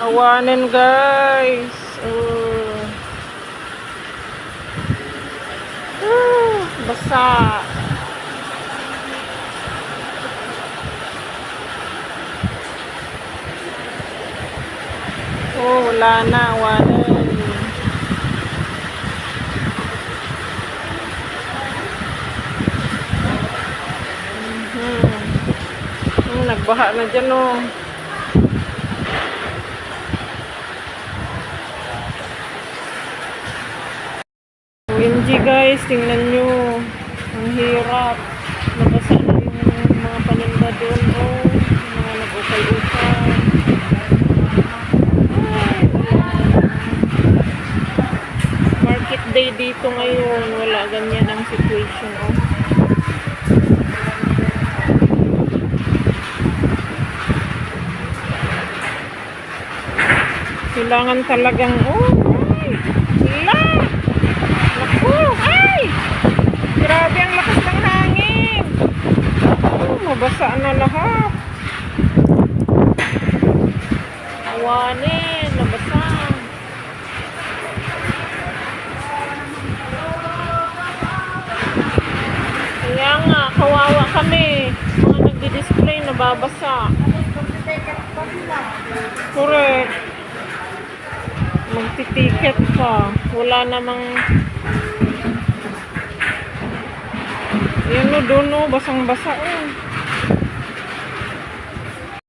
Awanin guys. Basa. Wala na, awanin. Nagbaha na dyan oh. OMG guys, tingnan nyo. Ang hirap. Nabasa na yung mga paninda doon oh. Mga nag-ukay-ukay. Market day dito ngayon. Wala ganyan ang situation oh. Kailangan talagang ay! Hala! Naku! Ay! Grabe ang lakas ng hangin! Mabasa na lahat. Awanin! Nabasa. Kaya nga, kawawa kami. Mga nagdi-display, nababasa. Correct. Magtitiket pa. Wala namang yun o doon o basang basa o